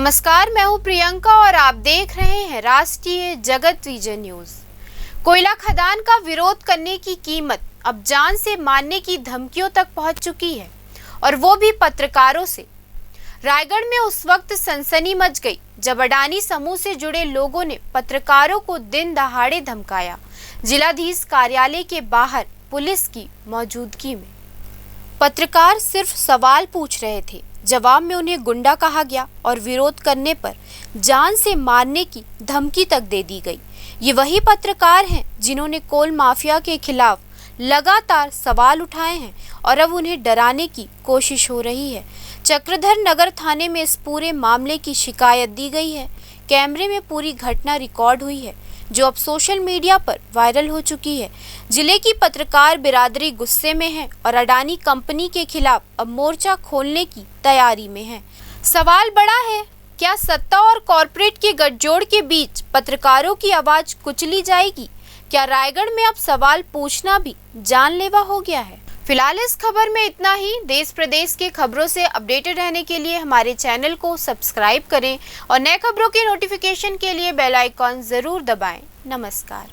नमस्कार, मैं हूं प्रियंका और आप देख रहे हैं राष्ट्रीय जगत विजय न्यूज। कोयला खदान का विरोध करने की कीमत अब जान से मारने की धमकियों तक पहुंच चुकी है, और वो भी पत्रकारों से। रायगढ़ में उस वक्त सनसनी मच गई जब अडानी समूह से जुड़े लोगों ने पत्रकारों को दिन दहाड़े धमकाया। जिलाधीश कार्यालय के बाहर पुलिस की मौजूदगी में पत्रकार सिर्फ सवाल पूछ रहे थे, जवाब में उन्हें गुंडा कहा गया और विरोध करने पर जान से मारने की धमकी तक दे दी गई। ये वही पत्रकार हैं जिन्होंने कोल माफिया के खिलाफ लगातार सवाल उठाए हैं और अब उन्हें डराने की कोशिश हो रही है। चक्रधर नगर थाने में इस पूरे मामले की शिकायत दी गई है। कैमरे में पूरी घटना रिकॉर्ड हुई है, जो अब सोशल मीडिया पर वायरल हो चुकी है। जिले की पत्रकार बिरादरी गुस्से में है और अडानी कंपनी के खिलाफ अब मोर्चा खोलने की तैयारी में है। सवाल बड़ा है, क्या सत्ता और कॉरपोरेट के गठजोड़ के बीच पत्रकारों की आवाज कुचली जाएगी? क्या रायगढ़ में अब सवाल पूछना भी जानलेवा हो गया है? फिलहाल इस खबर में इतना ही। देश प्रदेश के खबरों से अपडेटेड रहने के लिए हमारे चैनल को सब्सक्राइब करें और नए खबरों के नोटिफिकेशन के लिए बेल आइकॉन जरूर दबाएं। नमस्कार।